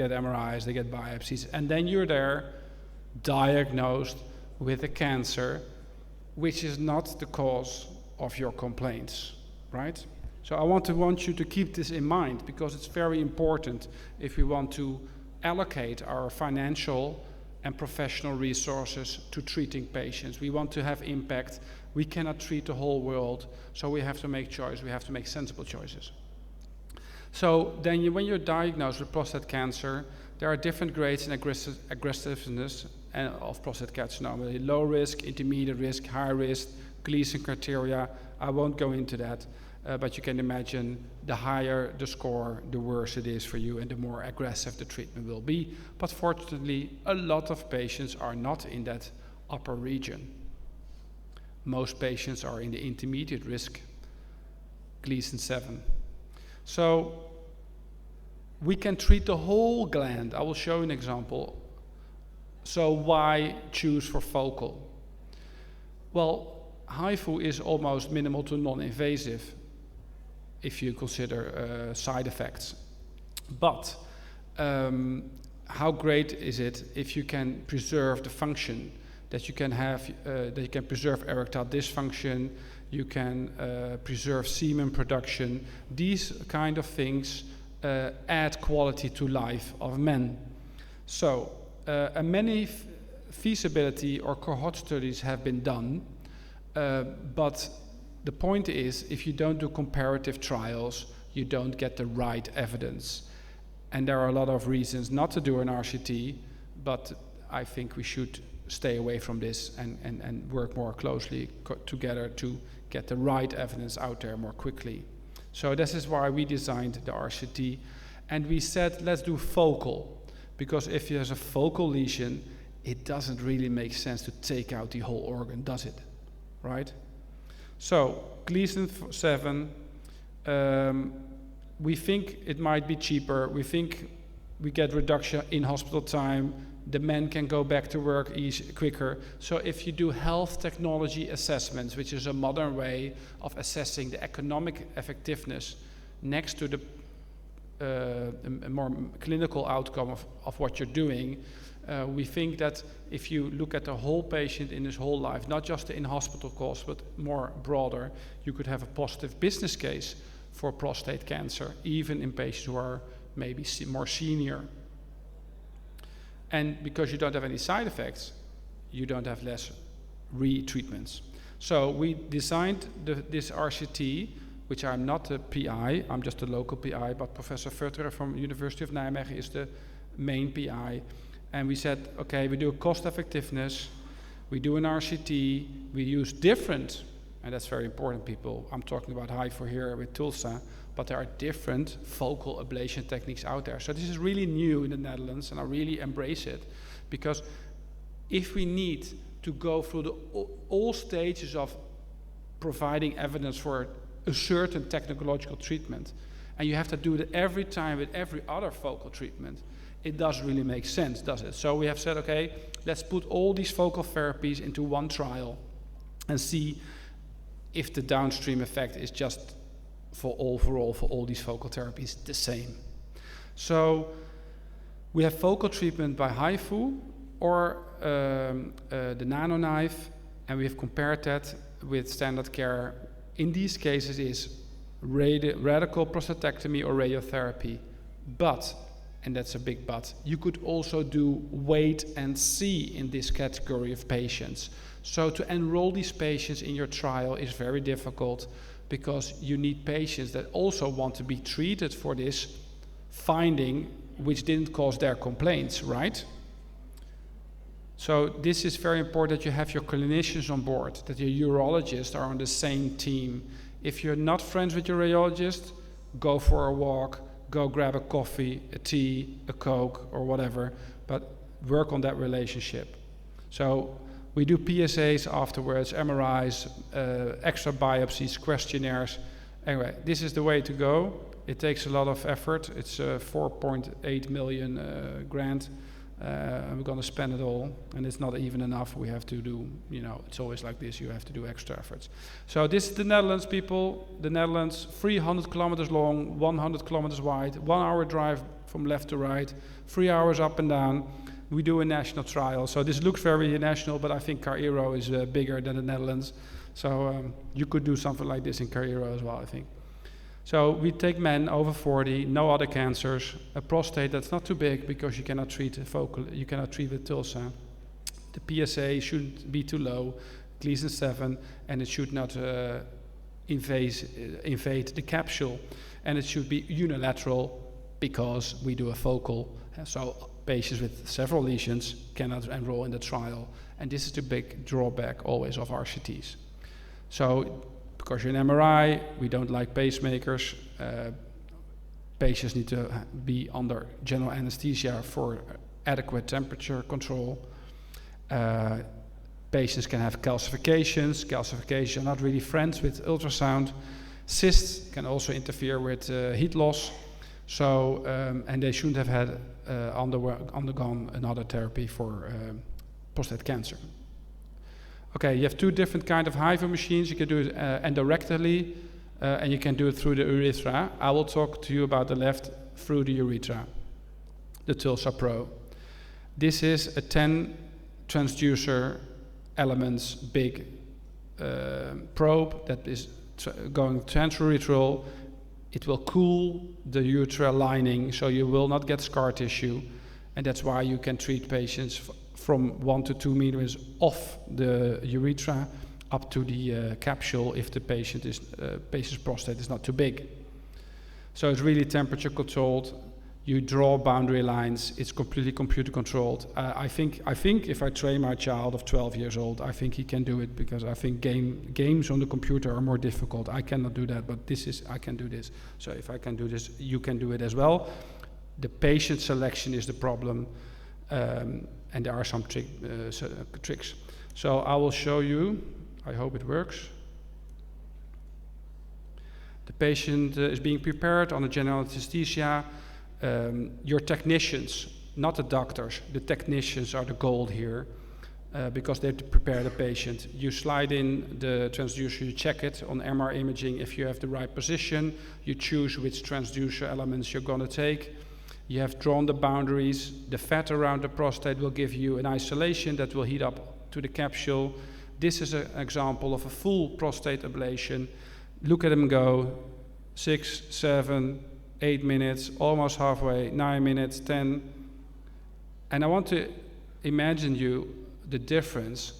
get MRIs, they get biopsies, and then you're there diagnosed with a cancer which is not the cause of your complaints, right? So I want you to keep this in mind, because it's very important if we want to allocate our financial and professional resources to treating patients. We want to have impact. We cannot treat the whole world, so we have to make choices. We have to make sensible choices. So then when you're diagnosed with prostate cancer, there are different grades and aggressiveness of prostate carcinoma. Low risk, intermediate risk, high risk, Gleason criteria. I won't go into that, but you can imagine the higher the score, the worse it is for you and the more aggressive the treatment will be. But fortunately, a lot of patients are not in that upper region. Most patients are in the intermediate risk, Gleason 7. So we can treat the whole gland. I will show you an example. So why choose for focal? Well, HIFU is almost minimal to non-invasive if you consider side effects. But how great is it if you can preserve the function, that you can have, that you can preserve erectile dysfunction, you can preserve semen production. These kind of things add quality to life of men. So many feasibility or cohort studies have been done, but the point is, if you don't do comparative trials, you don't get the right evidence. And there are a lot of reasons not to do an RCT, but I think we should stay away from this and work more closely together to get the right evidence out there more quickly. So this is why we designed the RCT, and we said let's do focal, because if there's a focal lesion, it doesn't really make sense to take out the whole organ, does it? Right? So Gleason 7, we think it might be cheaper. We think we get reduction in hospital time. The men can go back to work quicker. So if you do health technology assessments, which is a modern way of assessing the economic effectiveness next to the a more clinical outcome of what you're doing, we think that if you look at the whole patient in his whole life, not just the in-hospital costs, but more broader, you could have a positive business case for prostate cancer, even in patients who are maybe more senior. And because you don't have any side effects, you don't have less retreatments. So we designed this RCT, which I'm not the PI, I'm just a local PI, but Professor Futterer from University of Nijmegen is the main PI. And we said, okay, we do a cost effectiveness, we do an RCT, we use different, and that's very important, people. I'm talking about HIFU here with Tulsa, but there are different focal ablation techniques out there. So this is really new in the Netherlands, and I really embrace it, because if we need to go through all stages of providing evidence for a certain technological treatment, and you have to do it every time with every other focal treatment, it doesn't really make sense, does it? So we have said, okay, let's put all these focal therapies into one trial and see if the downstream effect is just for all these focal therapies the same. So we have focal treatment by HIFU or the nano knife, and we have compared that with standard care. In these cases is radical prostatectomy or radiotherapy. But, and that's a big but, you could also do wait and see in this category of patients. So to enroll these patients in your trial is very difficult, because you need patients that also want to be treated for this finding which didn't cause their complaints, right? So this is very important, that you have your clinicians on board, that your urologists are on the same team. If you're not friends with your radiologist, go for a walk, go grab a coffee, a tea, a Coke, or whatever, but work on that relationship. So we do PSAs afterwards, MRIs, extra biopsies, questionnaires. Anyway, this is the way to go. It takes a lot of effort. It's a 4.8 million grant, we're going to spend it all, and it's not even enough. We have to do, it's always like this, you have to do extra efforts. So this is the Netherlands, people. The Netherlands, 300 kilometers long, 100 kilometers wide, 1 hour drive from left to right, 3 hours up and down. We do a national trial. So this looks very national, but I think Cairo is bigger than the Netherlands. So you could do something like this in Cairo as well, I think. So we take men over 40, no other cancers, a prostate that's not too big because you cannot treat you cannot treat with TULSA. The PSA shouldn't be too low, Gleason 7, and it should not invade the capsule. And it should be unilateral because we do a focal. So patients with several lesions cannot enroll in the trial. And this is the big drawback always of RCTs. So because you're an MRI, we don't like pacemakers. Patients need to be under general anesthesia for adequate temperature control. Patients can have calcifications. Calcifications are not really friends with ultrasound. Cysts can also interfere with heat loss. So, and they shouldn't have had undergone another therapy for prostate cancer. Okay, you have two different kind of HIFU machines. You can do it endorectally, and you can do it through the urethra. I will talk to you about the left through the urethra, the TULSA Pro. This is a 10 transducer elements big probe that is going transurethral. It will cool the urethral lining, so you will not get scar tissue, and that's why you can treat patients from 1 to 2 meters off the urethra up to the capsule if the patient's prostate is not too big. So it's really temperature controlled. You draw boundary lines. It's completely computer controlled. I think if I train my child of 12 years old, I think he can do it, because I think games on the computer are more difficult. I cannot do that, but I can do this. So if I can do this, you can do it as well. The patient selection is the problem. And there are some tricks. So I will show you. I hope it works. The patient is being prepared on a general anesthesia. Your technicians, not the doctors, the technicians are the gold here, because they have to prepare the patient. You slide in the transducer, you check it on MR imaging if you have the right position. You choose which transducer elements you're going to take. You have drawn the boundaries. The fat around the prostate will give you an isolation that will heat up to the capsule. This is an example of a full prostate ablation. Look at them go. 6, 7, 8 minutes, almost halfway, 9 minutes, 10. And I want to imagine you the difference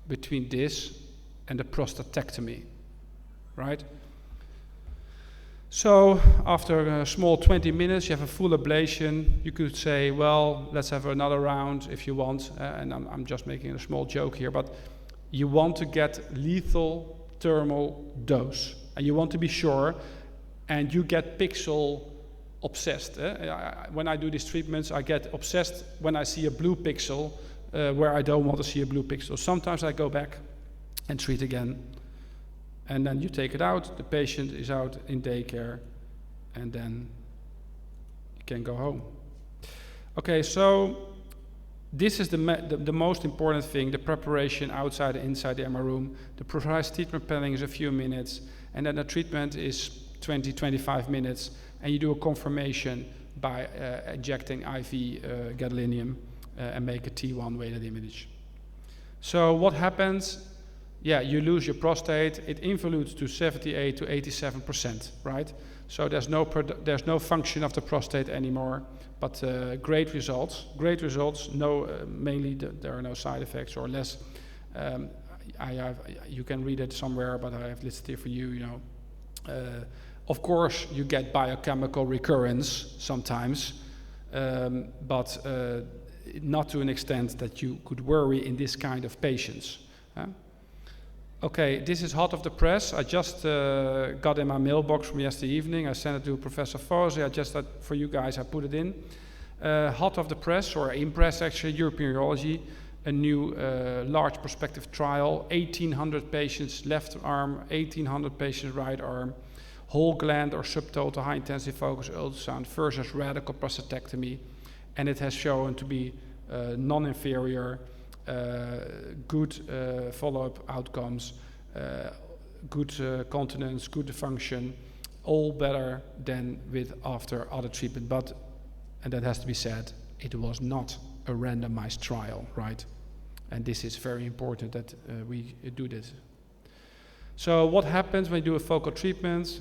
between this and the prostatectomy, right? So after a small 20 minutes, you have a full ablation. You could say, well, let's have another round if you want. And I'm just making a small joke here, but you want to get lethal thermal dose. And you want to be sure, and you get pixel obsessed. When I do these treatments, I get obsessed when I see a blue pixel where I don't want to see a blue pixel. Sometimes I go back and treat again. And then you take it out, the patient is out in daycare, and then you can go home. Okay, so this is the most important thing, the preparation outside and inside the MR room. The precise treatment planning is a few minutes, and then the treatment is 20-25 minutes, and you do a confirmation by injecting IV gadolinium and make a T1 weighted image. So what happens? Yeah, you lose your prostate. It involutes to 78 to 87%, right? So there's no function of the prostate anymore, but great results. Great results. No, mainly there are no side effects or less. You can read it somewhere, but I have listed it for you. You know, of course, you get biochemical recurrence sometimes, but not to an extent that you could worry in this kind of patients. Okay, this is hot off the press. I just got in my mailbox from yesterday evening. I sent it to Professor Fose. I just thought for you guys, I put it in. Hot off the press, or in press actually, European Radiology, a new large prospective trial, 1,800 patients left arm, 1,800 patients right arm, whole gland or subtotal high intensity focus ultrasound versus radical prostatectomy. And it has shown to be non-inferior, good follow-up outcomes, good continence, good function, all better than with after other treatment. But, and that has to be said, it was not a randomized trial, right? And this is very important that we do this. So what happens when you do a focal treatment?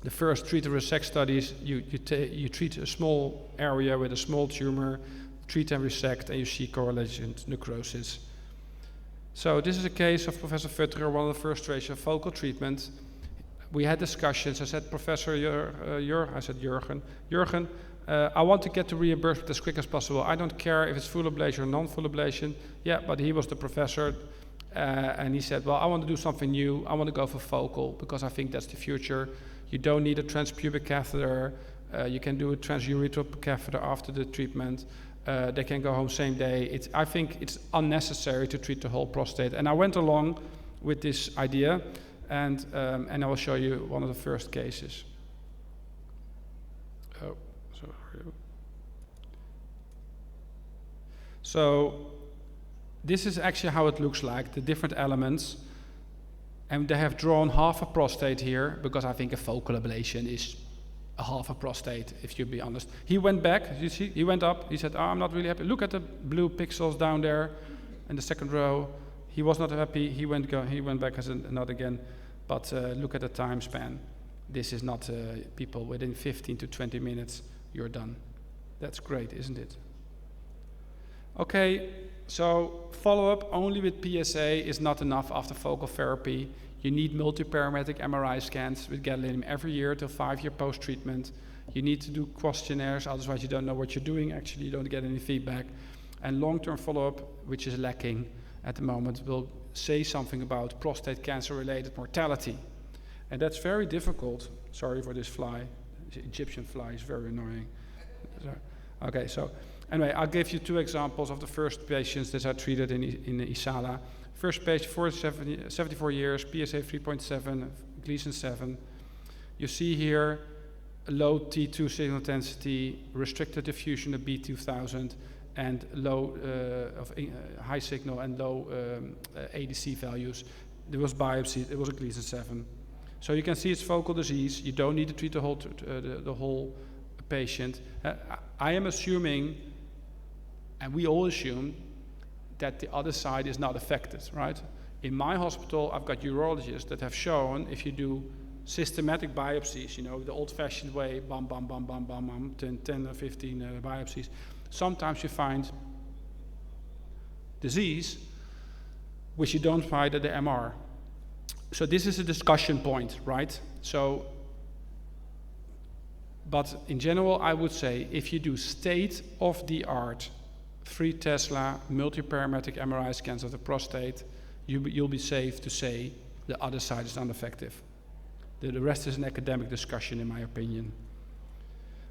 The first treat and resect studies, you treat a small area with a small tumor, treat and resect, and you see correlation to necrosis. So this is a case of Professor Futterer, one of the first rates of focal treatment. We had discussions. I said, Professor Jurgen, I want to get to reimbursement as quick as possible. I don't care if it's full ablation or non-full ablation. Yeah, but he was the professor, and he said, well, I want to do something new. I want to go for focal because I think that's the future. You don't need a transpubic catheter. You can do a transurethral catheter after the treatment. They can go home same day. I think it's unnecessary to treat the whole prostate. And I went along with this idea, and I will show you one of the first cases. Oh, sorry. So this is actually how it looks like, the different elements. And they have drawn half a prostate here, because I think a focal ablation is a half a prostate, if you be honest. He went back, you see, he went up, he said, oh, I'm not really happy. Look at the blue pixels down there in the second row. He was not happy, he went back as not again. But look at the time span. This is not people within 15 to 20 minutes, you're done. That's great, isn't it? Okay, so follow-up only with PSA is not enough after focal therapy. You need multiparametric MRI scans with gadolinium every year till 5-year post-treatment. You need to do questionnaires, otherwise you don't know what you're doing. Actually, you don't get any feedback. And long-term follow-up, which is lacking at the moment, will say something about prostate cancer-related mortality. And that's very difficult. Sorry for this fly. The Egyptian fly is very annoying. Okay, so anyway, I'll give you 2 examples of the first patients that are treated in ISALA. First patient, 74 years, PSA 3.7, Gleason 7. You see here a low T2 signal intensity, restricted diffusion of B2000, and low high signal and low ADC values. There was biopsy, it was a Gleason 7. So you can see it's focal disease. You don't need to treat the whole patient. I am assuming, and we all assume, that the other side is not affected, right? In my hospital, I've got urologists that have shown if you do systematic biopsies, you know, the old-fashioned way, bam, bam, bam, bam, bam, bam, 10 or 15 biopsies, sometimes you find disease which you don't find at the MR. So this is a discussion point, right? So, but in general, I would say if you do state-of-the-art 3 Tesla multiparametric MRI scans of the prostate, you'll be safe to say the other side is ineffective. The rest is an academic discussion, in my opinion.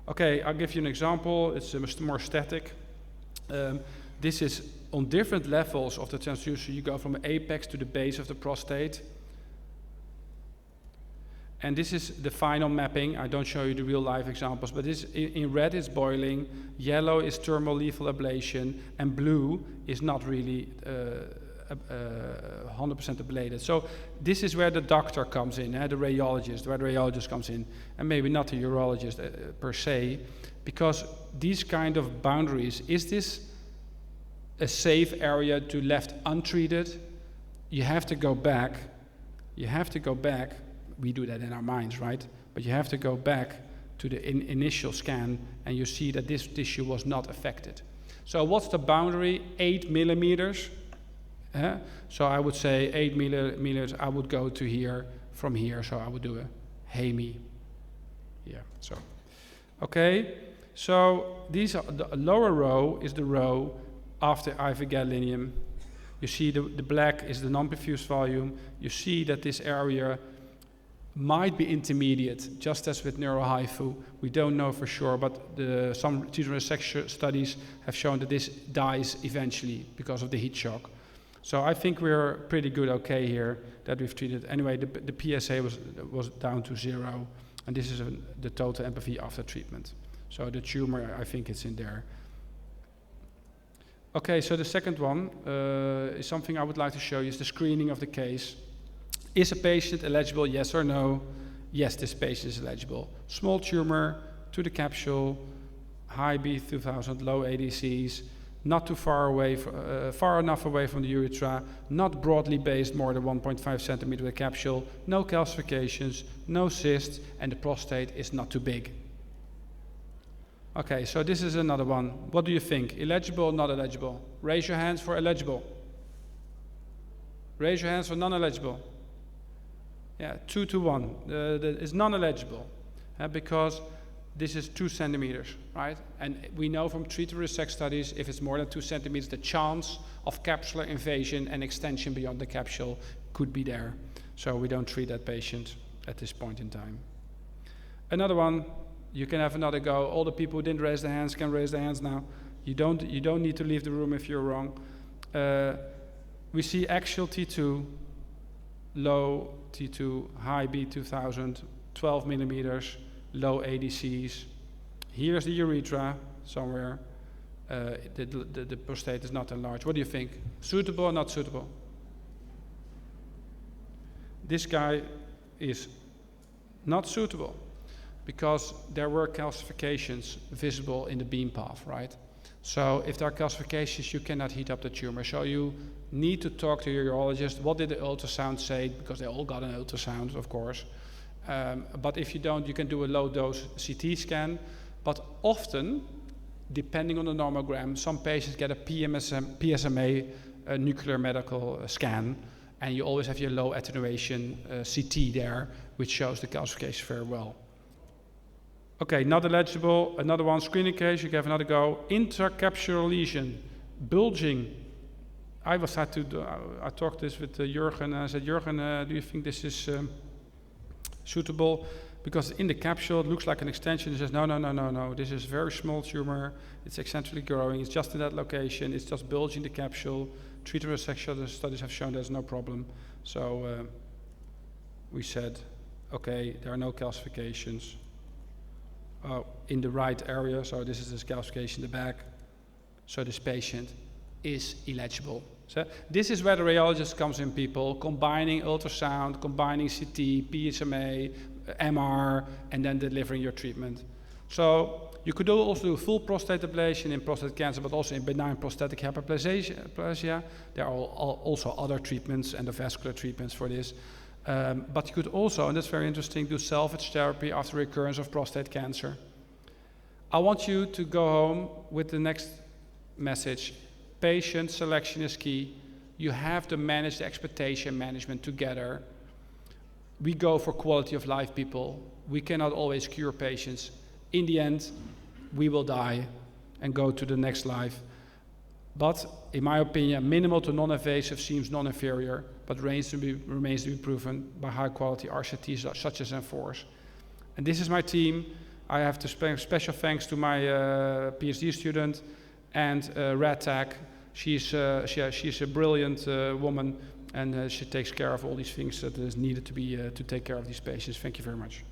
Okay, I'll give you an example. It's more static. This is on different levels of the transducer. You go from the apex to the base of the prostate. And this is the final mapping. I don't show you the real life examples, but this, in red is boiling, yellow is thermal lethal ablation, and blue is not really 100% ablated. So this is where the doctor comes in, the radiologist, where the radiologist comes in, and maybe not the urologist per se, because these kind of boundaries, is this a safe area to left untreated? You have to go back. We do that in our minds, right? But you have to go back to the initial scan, and you see that this tissue was not affected. So what's the boundary? 8 millimeters. So I would say 8 millimeters, I would go to here, from here, so I would do a HEMI. Yeah, so. Okay, so these are, the lower row is the row after IV gadolinium. You see the black is the non-perfused volume. You see that this area might be intermediate, just as with neuro HIFU. We don't know for sure, but some resection studies have shown that this dies eventually because of the heat shock. So I think we're pretty good okay here that we've treated. Anyway, the PSA was down to 0, and this is the total MPV after treatment. So the tumor, I think it's in there. Okay, so the second one is something I would like to show you, is the screening of the case. Is a patient eligible, yes or no? Yes, this patient is eligible. Small tumor to the capsule, high B2000, low ADCs, not too far away, far enough away from the urethra, not broadly based, more than 1.5 centimeter with a capsule, no calcifications, no cysts, and the prostate is not too big. Okay, so this is another one. What do you think? Eligible or not eligible? Raise your hands for eligible. Raise your hands for non-eligible. Yeah, 2 to 1. It's non-eligible because this is 2 centimeters, right? And we know from treated resect studies, if it's more than 2 centimeters, the chance of capsular invasion and extension beyond the capsule could be there. So we don't treat that patient at this point in time. Another one, you can have another go. All the people who didn't raise their hands can raise their hands now. You don't need to leave the room if you're wrong. We see axial T2, low T2, high B2000, 12 millimeters, low ADCs. Here's the urethra somewhere. The prostate is not enlarged. What do you think? Suitable or not suitable? This guy is not suitable because there were calcifications visible in the beam path, right? So if there are calcifications, you cannot heat up the tumor. So you need to talk to your urologist. What did the ultrasound say? Because they all got an ultrasound, of course. But if you don't, you can do a low-dose CT scan. But often, depending on the nomogram, some patients get a PSMA nuclear medical scan, and you always have your low attenuation CT there, which shows the calcification very well. Okay, not eligible. Another one, screening case, you can have another go. Intracapsular lesion, bulging. I talked this with Jurgen, and I said, Jurgen, do you think this is suitable? Because in the capsule, it looks like an extension. He says, no, this is a very small tumor. It's eccentrically growing. It's just in that location. It's just bulging the capsule. Treated resection studies have shown there's no problem. So we said, okay, there are no calcifications. In the right area, so this is this calcification in the back. So this patient is eligible. So this is where the radiologist comes in, people, combining ultrasound, combining CT, PSMA, MR, and then delivering your treatment. So you could also do full prostate ablation in prostate cancer, but also in benign prostatic hyperplasia. There are also other treatments, endovascular treatments for this. But you could also, and that's very interesting, do salvage therapy after recurrence of prostate cancer. I want you to go home with the next message. Patient selection is key. You have to manage the expectation management together. We go for quality of life, people. We cannot always cure patients. In the end, we will die and go to the next life. But in my opinion, minimal to non-invasive seems non-inferior, but remains to be proven by high-quality RCTs such as Enforce. And this is my team. I have to special thanks to my PhD student and Radtag. She's a brilliant woman, and she takes care of all these things that is needed to take care of these patients. Thank you very much.